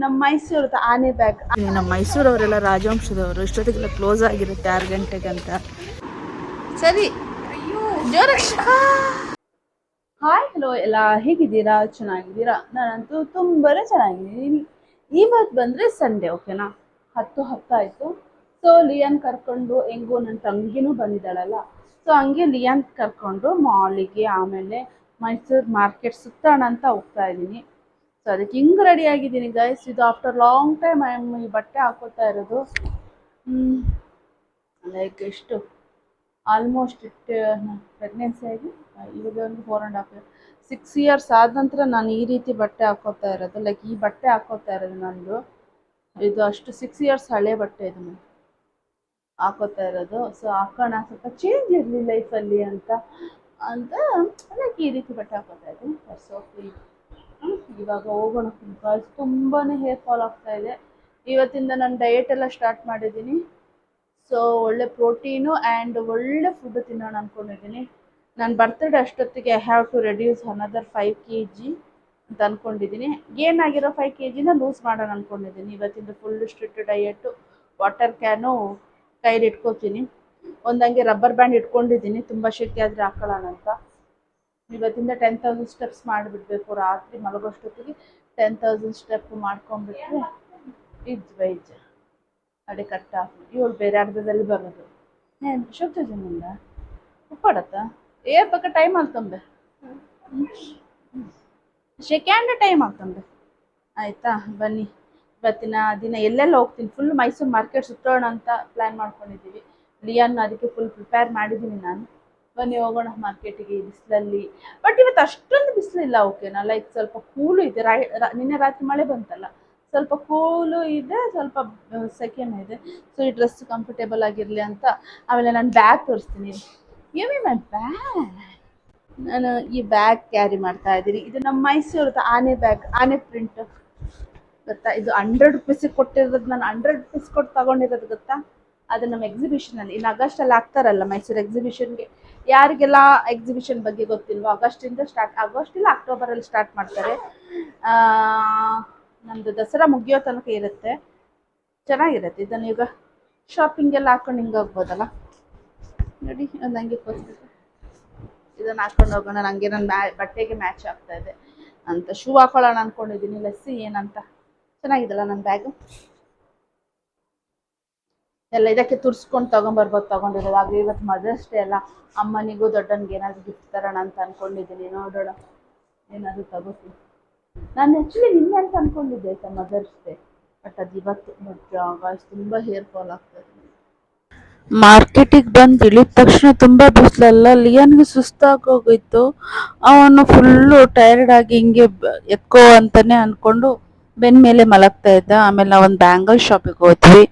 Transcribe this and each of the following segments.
ನಮ್ಮ ಮೈಸೂರದ ಆನೆ ಬ್ಯಾಗ್. ನಮ್ಮ ಮೈಸೂರವರೆಲ್ಲ ರಾಜವಂಶದವರು, ಇಷ್ಟೊತ್ತಿಗೆಲ್ಲ ಕ್ಲೋಸ್ ಆಗಿರುತ್ತೆ 6 ಗಂಟೆಗೆ ಅಂತ. ಸರಿ, ಹಾಯ್ ಹಲೋ ಎಲ್ಲ, ಹೇಗಿದ್ದೀರಾ? ಚೆನ್ನಾಗಿದ್ದೀರಾ? ನಾನಂತೂ ತುಂಬಾನೇ ಚೆನ್ನಾಗಿದ್ದೀನಿ. ಇವತ್ತು ಬಂದರೆ ಸಂಡೇ, ಓಕೆನಾ? 10 ಆಯಿತು. ಸೊ ಲಿಯಾನ್ ಕರ್ಕೊಂಡು, ಹೆಂಗೋ ನನ್ನ ತಂಗಿನೂ ಬಂದಿದ್ದಾಳಲ್ಲ, ಸೊ ಹಂಗೆ ಲಿಯಾನ್ ಕರ್ಕೊಂಡು ಮಾಲಿಗೆ, ಆಮೇಲೆ ಮೈಸೂರು ಮಾರ್ಕೆಟ್ ಸುತ್ತೋಣ ಅಂತ ಹೋಗ್ತಾ ಇದ್ದೀನಿ. ಸೊ ಅದಕ್ಕೆ ಹಿಂಗೆ ರೆಡಿ ಆಗಿದ್ದೀನಿ ಗೈಸ್. ಇದು ಆಫ್ಟರ್ ಲಾಂಗ್ ಟೈಮ್ ಈ ಬಟ್ಟೆ ಹಾಕೋತಾ ಇರೋದು. ಲೈಕ್ ಎಷ್ಟು ಆಲ್ಮೋಸ್ಟ್ ಪ್ರೆಗ್ನೆನ್ಸಿ ಆಗಿ ಇವಾಗ ಒಂದು 4.5 6 ಇಯರ್ಸ್ ಆದ ನಂತರ ನಾನು ಈ ರೀತಿ ಬಟ್ಟೆ ಹಾಕೋತಾ ಇರೋದು. ಲೈಕ್ ಈ ಬಟ್ಟೆ ಹಾಕೋತಾ ಇರೋದು ನಂದು. ಇದು ಅಷ್ಟು 6 ಇಯರ್ಸ್ ಹಳೆ ಬಟ್ಟೆ ಇದು ನಾನು ಹಾಕೋತಾ ಇರೋದು. ಸೊ ಹಾಕೋಣ, ಸ್ವಲ್ಪ ಚೇಂಜ್ ಇರಲಿ ಲೈಫಲ್ಲಿ ಅಂತ ಲೈಕ್ ಈ ರೀತಿ ಬಟ್ಟೆ ಹಾಕೋತಾ ಇದ್ದೀನಿ. ಸೊ ಇವಾಗ ಹೋಗೋಣ. ತುಂಬಾ ಹೇರ್ ಫಾಲ್ ಆಗ್ತಾ ಇದೆ. ಇವತ್ತಿಂದ ನಾನು ಡಯಟ್ ಎಲ್ಲ ಸ್ಟಾರ್ಟ್ ಮಾಡಿದ್ದೀನಿ. ಸೊ ಒಳ್ಳೆ ಪ್ರೋಟೀನು ಆ್ಯಂಡ್ ಒಳ್ಳೆ ಫುಡ್ ತಿನ್ನೋಣ ಅಂದ್ಕೊಂಡಿದ್ದೀನಿ. ನಾನು ಬರ್ತಡೇ ಅಷ್ಟೊತ್ತಿಗೆ I have to reduce another 5 kg ಅಂತ ಅಂದ್ಕೊಂಡಿದ್ದೀನಿ. ಏನಾಗಿರೋ 5 kgನ ಲೂಸ್ ಮಾಡೋಣ ಅಂದ್ಕೊಂಡಿದ್ದೀನಿ. ಇವತ್ತಿಂದ full strict diet. Water can ಕೈಲಿ ಇಟ್ಕೋತೀನಿ. ಒಂದಂಗೆ ರಬ್ಬರ್ ಬ್ಯಾಂಡ್ ಇಟ್ಕೊಂಡಿದ್ದೀನಿ, ತುಂಬ ಶಕ್ತಿ ಆದರೆ ಹಾಕೊಳ್ಳೋಣ ಅಂತ. ಇವತ್ತಿಂದ 10,000 ಸ್ಟೆಪ್ಸ್ ಮಾಡಿಬಿಡ್ಬೇಕು. ರಾತ್ರಿ ಮಲಗೋಷ್ಟೊತ್ತಿಗೆ 10,000 ಸ್ಟೆಪ್ ಮಾಡ್ಕೊಂಡ್ಬಿಟ್ರೆ ವೈಜ್ ಅಡೆ ಕಟ್ಟ ಇವಳು ಬೇರೆ ಅರ್ಧದಲ್ಲಿ ಬರೋದು. ಏನು ಶುದ್ಧಜನಿಂದ ಉಪ್ಪಾಡತ್ತ ಏರ್ಬೇಕ ಟೈಮ್ ಆಗ್ತಂಬೆ, ಸೆಕೆಂಡ್ ಟೈಮ್ ಆಗ್ತಂಬೆ. ಆಯಿತಾ, ಬನ್ನಿ. ಇವತ್ತಿನ ದಿನ ಎಲ್ಲೆಲ್ಲ ಹೋಗ್ತೀನಿ, ಫುಲ್ ಮೈಸೂರು ಮಾರ್ಕೆಟ್ ಸುತ್ತೋಣ ಅಂತ ಪ್ಲ್ಯಾನ್ ಮಾಡ್ಕೊಂಡಿದ್ದೀವಿ. ಲಿಯಾನ್ ಅದಕ್ಕೆ ಫುಲ್ ಪ್ರಿಪೇರ್ ಮಾಡಿದ್ದೀನಿ ನಾನು. ಬನ್ನಿ ಹೋಗೋಣ ಮಾರ್ಕೆಟಿಗೆ ಈ ಬಿಸಿಲಲ್ಲಿ. ಬಟ್ ಇವತ್ತು ಅಷ್ಟೊಂದು ಬಿಸಿಲಿಲ್ಲ, ಓಕೆನಾ? ಲೈಕ್ ಸ್ವಲ್ಪ ಕೂಲು ಇದೆ. ನಿನ್ನೆ ರಾತ್ರಿ ಮಳೆ ಬಂತಲ್ಲ, ಸ್ವಲ್ಪ ಕೂಲು ಇದೆ, ಸ್ವಲ್ಪ ಸೆಕೆಂಡ್ ಇದೆ. ಸೊ ಈ ಡ್ರೆಸ್ ಕಂಫರ್ಟೇಬಲ್ ಆಗಿರಲಿ ಅಂತ. ಆಮೇಲೆ ನಾನು ಬ್ಯಾಗ್ ತೋರಿಸ್ತೀನಿ. ಮೈ ಬ್ಯಾಗ್, ನಾನು ಈ ಬ್ಯಾಗ್ ಕ್ಯಾರಿ ಮಾಡ್ತಾ ಇದ್ದೀನಿ. ಇದು ನಮ್ಮ ಮೈಸೂರದ ಆನೆ ಬ್ಯಾಗ್, ಆನೆ ಪ್ರಿಂಟ್ ಗೊತ್ತಾ? ಇದು 100 ರೂಪೀಸಿಗೆ ಕೊಟ್ಟಿರೋದು. ನಾನು 100 ರೂಪೀಸ್ ಕೊಟ್ಟು ತಗೊಂಡಿರೋದು ಗೊತ್ತಾ? ಅದು ನಮ್ಮ ಎಕ್ಸಿಬಿಷನಲ್ಲಿ ಇನ್ನು ಆಗಸ್ಟಲ್ಲಿ ಆಗ್ತಾರಲ್ಲ ಮೈಸೂರು ಎಕ್ಸಿಬಿಷನ್ಗೆ. ಯಾರಿಗೆಲ್ಲ ಎಕ್ಸಿಬಿಷನ್ ಬಗ್ಗೆ ಗೊತ್ತಿಲ್ವೋ, ಆಗಸ್ಟಿಂದ ಸ್ಟಾರ್ಟ್, ಆಗಸ್ಟ್ ಇಲ್ಲ ಅಕ್ಟೋಬರಲ್ಲಿ ಸ್ಟಾರ್ಟ್ ಮಾಡ್ತಾರೆ. ನಮ್ಮದು ದಸರಾ ಮುಗಿಯೋ ತನಕ ಇರುತ್ತೆ. ಚೆನ್ನಾಗಿರುತ್ತೆ. ಇದನ್ನು ಈಗ ಶಾಪಿಂಗ್ ಎಲ್ಲ ಹಾಕೊಂಡು ಹಿಂಗೆ ಹೋಗ್ಬೋದಲ್ಲ ನೋಡಿ. ಒಂದು ಹಂಗೆ ಕೊಡ್ತಿದ್ದೆ, ಇದನ್ನು ಹಾಕೊಂಡು ಹೋಗೋಣ. ನನಗೆ ನನ್ನ ಬಟ್ಟೆಗೆ ಮ್ಯಾಚ್ ಆಗ್ತಾ ಇದೆ ಅಂತ ಶೂ ಹಾಕೊಳ್ಳೋಣ ಅಂದ್ಕೊಂಡಿದ್ದೀನಿ. ಲೆಸ್ಸಿ ಏನಂತ ಚೆನ್ನಾಗಿದೆಲ್ಲ ನನ್ನ ಬ್ಯಾಗು. ಎಲ್ಲ ಇದಕ್ಕೆ ತುರ್ಸ್ಕೊಂಡು ತೊಗೊಂಬರ್ಬೋದು ತೊಗೊಂಡಿರೋದು. ಹಾಗೆ ಇವತ್ತು ಮದರ್ಸ್ ಡೇ ಅಲ್ಲ, ಅಮ್ಮನಿಗೂ ದೊಡ್ಡನಿಗೆ ಏನಾದರೂ ಗಿಫ್ಟ್ ತರೋಣ ಅಂತ ಅಂದ್ಕೊಂಡಿದ್ದೀನಿ. ನೋಡೋಣ ಏನಾದರೂ ತಗೋತೀನಿ. ನಾನು ಆ್ಯಕ್ಚುಲಿ ನಿನ್ನೆ ಅಂತ ಅಂದ್ಕೊಂಡಿದ್ದೆ ಆಯಿತಾ ಮದರ್ಸ್ ಡೇ, ಬಟ್ ಅದು ಇವತ್ತು. ಬಟ್ ತುಂಬ ಹೇರ್ ಫಾಲ್ ಆಗ್ತದೆ. ಮಾರ್ಕೆಟಿಗೆ ಬಂದು ಇಳಿದ ತಕ್ಷಣ ತುಂಬ ಬಿಸಿಲಲ್ಲ, ಲಿಯಾನ್ಗೆ ಸುಸ್ತಾಗೋಗಿತ್ತು. ಅವನು ಫುಲ್ಲು ಟೈರ್ಡ್ ಆಗಿ ಹಿಂಗೆ ಎತ್ಕೋ ಅಂತಾನೆ ಅಂದ್ಕೊಂಡು ಬೆನ್ನ ಮೇಲೆ ಮಲಗ್ತಾ ಇದ್ದ. ಆಮೇಲೆ ನಾವು ಒಂದು ಬ್ಯಾಂಗಲ್ ಶಾಪಿಗೆ ಹೋದ್ವಿ.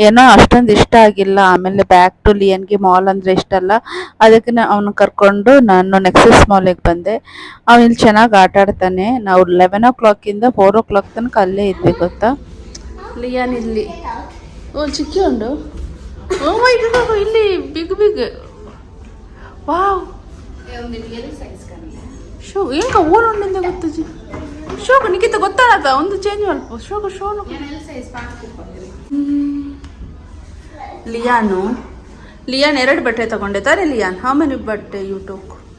ಏನೋ ಅಷ್ಟೊಂದು ಇಷ್ಟ ಆಗಿಲ್ಲ. ಆಮೇಲೆ ಬ್ಯಾಕ್ ಟು ಲಿಯನ್ಗೆ ಮಾಲ್ ಅಂದರೆ ಇಷ್ಟ ಅಲ್ಲ, ಅದಕ್ಕೆ ಅವನು ಕರ್ಕೊಂಡು ನಾನು ನೆಕ್ಸಸ್ ಮಾಲಿಗೆ ಬಂದೆ. ಅವನು ಇಲ್ಲಿ ಚೆನ್ನಾಗಿ ಆಟ ಆಡ್ತಾನೆ. ನಾವು 11 o'clock-ಇಂದ 4 o'clock ತನಕ ಅಲ್ಲೇ ಇದ್ವಿ ಗೊತ್ತಾ. ಲಿಯಾನ್ ಇಲ್ಲಿ ಚಿಕ್ಕಿ ಉಂಡು. ಇಲ್ಲಿ ಬಿಗ್ ವಾವ್ ಶೋ ಹೆಂಗ ಓನುಂಡಿಂದ ಗೊತ್ತಜಿ. ಶೋಕು ನಿಖಿತ ಗೊತ್ತಾಗತ್ತ ಒಂದು ಚೇಂಜ್ ಮಾಡ್ಕೋ. ಶೋಕು ಶೋನು ಲಿಯಾನ್ 2 ಬಟ್ಟೆ ತಗೊಂಡೆ ತಾರೆ. ಲಿಯಾನ್ ಹೌ ಮೆನಿ ಬಟ್ಟೆ ಯು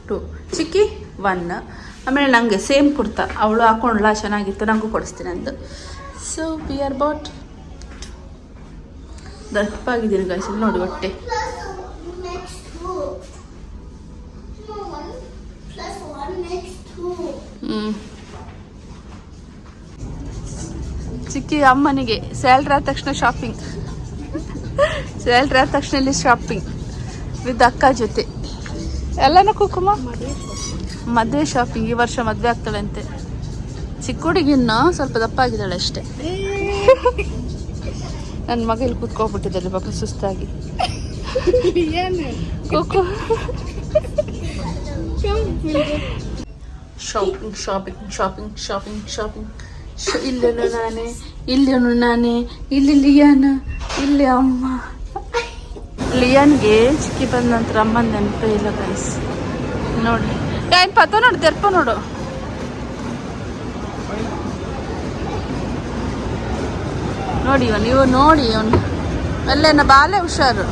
ಟು ಚಿಕ್ಕಿ 1. ಆಮೇಲೆ ನನಗೆ ಸೇಮ್ ಕುರ್ತಾ ಅವಳು ಹಾಕೊಂಡ್ಲಾ, ಚೆನ್ನಾಗಿತ್ತು, ನನಗೂ ಕೊಡಿಸ್ತೀನಿ ಅಂದು. So we are bought. ದಪ್ಪಾಗಿದ್ದೀನಿ ಗಾಯ್ಸ್, ನೋಡಿ ಹೊಟ್ಟೆ. ಚಿಕ್ಕಿ ಅಮ್ಮನಿಗೆ ಸ್ಯಾಲ್ರಿ ಆದ ತಕ್ಷಣ ಶಾಪಿಂಗ್, ಸ್ಯಾಲ್ರಿ ಆದ ತಕ್ಷಣ ಇಲ್ಲಿ ಶಾಪಿಂಗ್ ವಿತ್ ಅಕ್ಕ ಜೊತೆ ಎಲ್ಲನೂ. ಕುಕುಮ ಮದುವೆ ಶಾಪಿಂಗ್. ಈ ವರ್ಷ ಮದುವೆ ಆಗ್ತಾಳೆ ಅಂತೆ. ಚಿಕ್ಕ ಹುಡುಗಿನ್ನ ಸ್ವಲ್ಪ ದಪ್ಪ ಆಗಿದ್ದಾಳೆ ಅಷ್ಟೇ. ನನ್ನ ಮಗ ಇಲ್ಲಿ ಕೂತ್ಕೊಬಿಟ್ಟಿದ್ದಾರೆ ಪಾಪ ಸುಸ್ತಾಗಿ. Cocoa shopping shopping shopping shopping shopping. ಇಲ್ಲೇನು ನಾನೇ, ಇಲ್ಲಿ ಲಿಯಾನ್, ಇಲ್ಲಿ ಅಮ್ಮ. ಲಿಯಾನ್ಗೆ ಚಿಕ್ಕಿ ಬಂದ ನಂತರ ಅಮ್ಮನ ನೆನಪೇ ಇಲ್ಲ ಗೈಸ್. ನೋಡಿ ಏನು ಪತ್ತ ನೋಡಿ, ತೆರ್ಪ ನೋಡು. ನೋಡಿ ನೀವು ನೋಡಿ ಅವನು ಅಲ್ಲೇನ ಬಾಲೆ ಹುಷಾರು.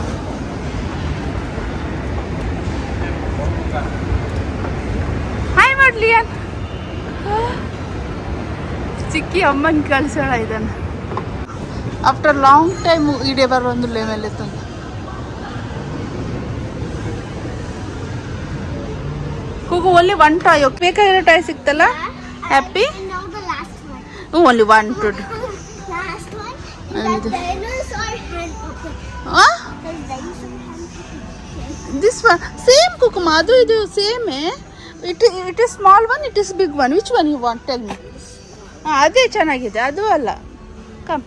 ಹಾಯ್ ಮಾಡ್ಲಿ ಚಿಕ್ಕಿ ಅಮ್ಮನ ಕಳ್ಸೋಣ ಇದನ್ನು. ಆಫ್ಟರ್ ಲಾಂಗ್ ಟೈಮ್ ಇಡೀ ಬರೋದು ಮೇಲೆ ತಂದು ಕೂಗು ಓನ್ಲಿ ಒನ್ ಟಾಯ್ ಬೇಕಾಗಿರೋ ಟಾಯ್ ಸಿಕ್ತಲ್ಲ. Happy only one to this one same ಕುಕುಮ ಅದು ಇದು same. It is small one, it is big one. Which one you want tell me? ಹಾಂ ಅದೇ ಚೆನ್ನಾಗಿದೆ, ಅದು ಅಲ್ಲ. ಕಮ್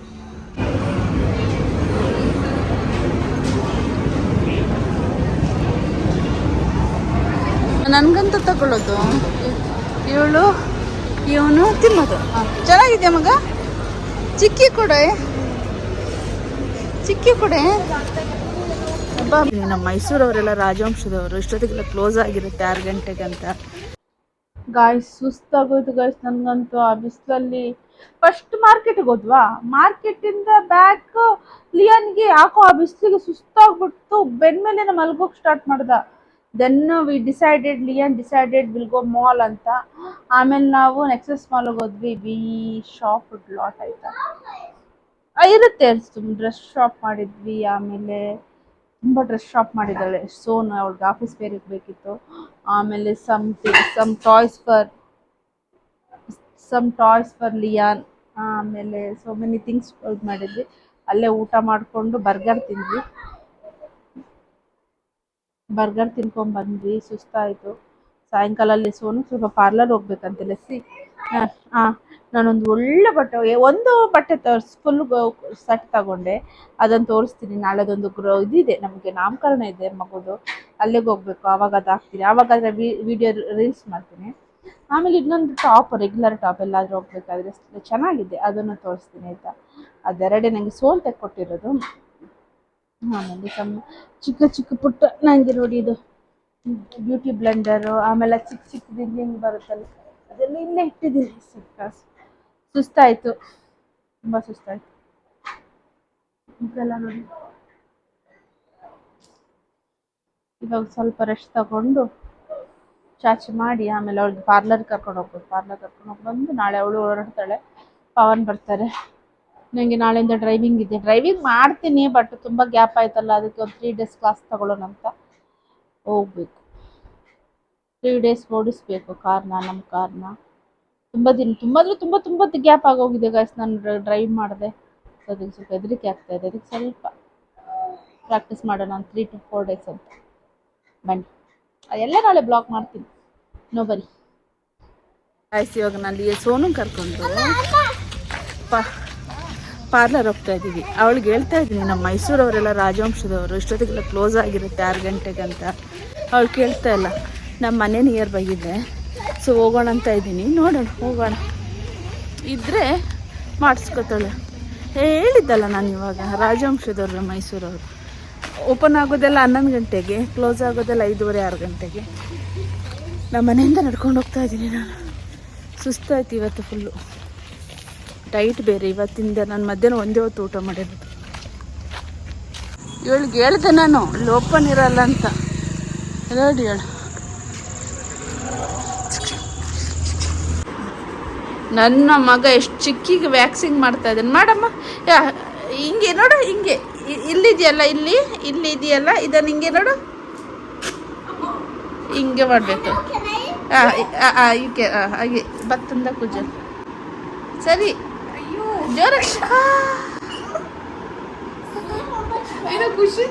ನನಗಂತ ತಗೊಳ್ಳೋದು ಇವಳು ಇವನು ತಿನ್ನೋದು. ಚೆನ್ನಾಗಿದೆ ಮಗ. ಚಿಕ್ಕಿ ಕೊಡೆ ಚಿಕ್ಕಿ ಕೊಡೆ. ನಮ್ಮ ಮೈಸೂರವರೆಲ್ಲ ರಾಜವಂಶದವರು ಇಷ್ಟೊತ್ತಿಗೆಲ್ಲ ಕ್ಲೋಸ್ ಆಗಿರುತ್ತೆ 6 ಗಂಟೆಗೆ ಅಂತ. ಗಾಯ್ಸ್ ಸುಸ್ತಾಗೋಯ್ತು ಗಾಯ್ಸ್ ನನಗಂತೂ ಆ ಬಿಸಿಲಲ್ಲಿ. ಫಸ್ಟ್ ಮಾರ್ಕೆಟ್ಗೆ ಹೋದ್ವಾ, ಮಾರ್ಕೆಟಿಂದ ಬ್ಯಾಕ್ ಲಿಯನ್ಗೆ ಯಾಕೋ ಆ ಬಿಸಿಲಿಗೆ ಸುಸ್ತಾಗ್ಬಿಟ್ಟು ಬೆನ್ ಮೇಲೆ ಮಲ್ಗೋಕೆ ಸ್ಟಾರ್ಟ್ ಮಾಡ್ದ. Then Leon decided will go mall ಅಂತ. ಆಮೇಲೆ ನಾವು ನೆಕ್ಸಸ್ ಮಾಲ್ಗೆ ಹೋದ್ವಿ. ವಿ ಶಾಪ್ ಲಾಟ್ ಆಯ್ತಾ ಇರುತ್ತೆ, ಡ್ರೆಸ್ ಶಾಪ್ ಮಾಡಿದ್ವಿ. ಆಮೇಲೆ ತುಂಬ ಡ್ರೆಸ್ ಶಾಪ್ ಮಾಡಿದ್ದಾಳೆ ಸೋನು, ಅವಳಿಗೆ ಆಫೀಸ್ ವೇರಿಗೆ ಬೇಕಿತ್ತು. ಆಮೇಲೆ ಸಮ್ ಟಾಯ್ಸ್ ಫಾರ್ ಲಿಯಾನ್. ಆಮೇಲೆ ಸೋ ಮೆನಿ ಥಿಂಗ್ಸ್ ಮಾಡಿದ್ವಿ. ಅಲ್ಲೇ ಊಟ ಮಾಡಿಕೊಂಡು ಬರ್ಗರ್ ತಿನ್ಕೊಂಡ್ಬಂದ್ವಿ. ಸುಸ್ತಾಯಿತು. ಸಾಯಂಕಾಲಲ್ಲಿ ಸೋನು ಸ್ವಲ್ಪ ಪಾರ್ಲರ್ ಹೋಗ್ಬೇಕಂತೆ ಲೆಸ್ಸಿ. ನಾನೊಂದು ಒಳ್ಳೆ ಒಂದು ಬಟ್ಟೆ ಫುಲ್ ಸೆಟ್ ತಗೊಂಡೆ, ಅದನ್ನು ತೋರಿಸ್ತೀನಿ. ನಾಳೆದೊಂದು ಇದಿದೆ, ನಮಗೆ ನಾಮಕರಣ ಇದೆ ಮಗುದು, ಅಲ್ಲಿಗೆ ಹೋಗ್ಬೇಕು. ಆವಾಗ ಅದು ಹಾಕ್ತೀನಿ, ಆವಾಗಾದರೆ ವಿಡಿಯೋ ರೀಲ್ಸ್ ಮಾಡ್ತೀನಿ. ಆಮೇಲೆ ಇನ್ನೊಂದು ಟಾಪ್, ರೆಗ್ಯುಲರ್ ಟಾಪ್, ಎಲ್ಲಾದರೂ ಹೋಗ್ಬೇಕಾದ್ರೆ ಚೆನ್ನಾಗಿದೆ, ಅದನ್ನು ತೋರಿಸ್ತೀನಿ ಆಯಿತಾ. ಅದೆರಡೇ ನನಗೆ ಸೋಲ್ ತೆಕ್ಕೊಟ್ಟಿರೋದು. ಆಮೇಲೆ ಚಿಕ್ಕ ಪುಟ್ಟ ನನಗೆ ನೋಡಿ ಇದು ಬ್ಯೂಟಿ ಬ್ಲೆಂಡರು. ಆಮೇಲೆ ಚಿಕ್ಕದು ಹಿಂಗೆ ಬರುತ್ತಲ್ಲ, ಅದೆಲ್ಲ ಇಲ್ಲೇ ಇಟ್ಟಿದ್ದೀನಿ. ಸುಸ್ತಾಯಿತು, ತುಂಬ ಸುಸ್ತಾಯಿತು. ಇದೆಲ್ಲ ನೋಡಿ. ಇವಾಗ ಸ್ವಲ್ಪ ರೆಸ್ಟ್ ತಗೊಂಡು ಚಾಚಿ ಮಾಡಿ ಆಮೇಲೆ ಅವಳಿಗೆ ಪಾರ್ಲರ್ ಕರ್ಕೊಂಡು ಹೋಗಿ ಬಂದು ನಾಳೆ ಅವಳು ಹೊರಡ್ತಾಳೆ, ಪವನ್ ಬರ್ತಾರೆ. ನನಗೆ ನಾಳೆಯಿಂದ ಡ್ರೈವಿಂಗ್ ಇದೆ. ಡ್ರೈವಿಂಗ್ ಮಾಡ್ತೀನಿ, ಬಟ್ ತುಂಬ ಗ್ಯಾಪ್ ಆಯ್ತಲ್ಲ, ಅದಕ್ಕೆ ಒಂದು 3 days ಕ್ಲಾಸ್ ತಗೊಳ್ಳೋಣ ಅಂತ ಹೋಗ್ಬೇಕು. 3 days ಓಡಿಸ್ಬೇಕು ನಮ್ಮ ಕಾರ್ನ. ತುಂಬ ಗ್ಯಾಪ್ ಆಗೋಗಿದೆ ಗಾಯ್ಸ್. ನಾನು ಡ್ರೈವ್ ಮಾಡಿದೆ, ಸೊ ಅದಕ್ಕೆ ಸ್ವಲ್ಪ ಹೆದರಿಕೆ ಆಗ್ತಾಯಿದೆ. ಅದಕ್ಕೆ ಸ್ವಲ್ಪ ಪ್ರಾಕ್ಟೀಸ್ ಮಾಡೋಣ 3 to 4 days ಅಂತ. ಬನ್ನಿ, ಅದೆಲ್ಲ ನಾಳೆ ಬ್ಲಾಗ್ ಮಾಡ್ತೀನಿ, ನೋ ಬರಿ ಗಾಯ್ಸ್. ಇವಾಗ ನಾನು ಸೋನು ಕರ್ಕೊಂಡು ಪಾರ್ಲರ್ ಹೋಗ್ತಾ ಇದ್ದೀವಿ. ಅವಳಿಗೆ ಹೇಳ್ತಾ ಇದ್ದೀನಿ, ನಮ್ಮ ಮೈಸೂರವರೆಲ್ಲ ರಾಜವಂಶದವರು ಇಷ್ಟೊತ್ತಿಗೆಲ್ಲ ಕ್ಲೋಸ್ ಆಗಿರುತ್ತೆ 6 ಗಂಟೆಗೆ ಅಂತ. ಅವಳು ಕೇಳ್ತಾ ಇಲ್ಲ. ನಮ್ಮ ಮನೆ ನಿಯರ್ ಬೈ ಇದೆ, ಸೊ ಹೋಗೋಣ ಅಂತ ಇದ್ದೀನಿ. ನೋಡೋಣ, ಹೋಗೋಣ. ಇದ್ದರೆ ಮಾಡಿಸ್ಕೊತಾಳೆ. ಹೇಳಿದ್ದಲ್ಲ ನಾನು ಇವಾಗ, ರಾಜವಂಶದವ್ರು ಮೈಸೂರವರು. ಓಪನ್ ಆಗೋದೆಲ್ಲ 11 ಗಂಟೆಗೆ, ಕ್ಲೋಸ್ ಆಗೋದೆಲ್ಲ 5:30 6 ಗಂಟೆಗೆ. ನಮ್ಮ ಮನೆಯಿಂದ ನಡ್ಕೊಂಡು ಹೋಗ್ತಾ ಇದ್ದೀನಿ ನಾನು. ಸುಸ್ತಾಯ್ತು ಇವತ್ತು ಫುಲ್ಲು. ಡೈಟ್ ಬೇರೆ ಇವತ್ತಿಂದ. ನಾನು ಮಧ್ಯಾಹ್ನ ಒಂದೇ ಹೊತ್ತು ಊಟ ಮಾಡಿರೋದು. ಇವಳಿಗೆ ಹೇಳ್ದೆ ನಾನು, ಇಲ್ಲಿ ಓಪನ್ ಇರಲ್ಲ ಅಂತ. ನೋಡಿ ಹೇಳು. ನನ್ನ ಮಗ ಎಷ್ಟು ಚಿಕ್ಕಿಗೆ ವ್ಯಾಕ್ಸಿಂಗ್ ಮಾಡ್ತಾ ಇದ್ದಾನೆ. ಮಾಡಮ್ಮ, ಹಿಂಗೆ ನೋಡು, ಹಿಂಗೆ ಇಲ್ಲಿದೆಯಲ್ಲ, ಇಲ್ಲಿ ಇದೆಯಲ್ಲ, ಇದನ್ನು ಹಿಂಗೆ ನೋಡು, ಹಿಂಗೆ ಮಾಡಬೇಕು. ಹಾಗೆ ಭತ್ತಂದ ಕುಜ ಸರಿ. ಜೋರ ಖುಷಿ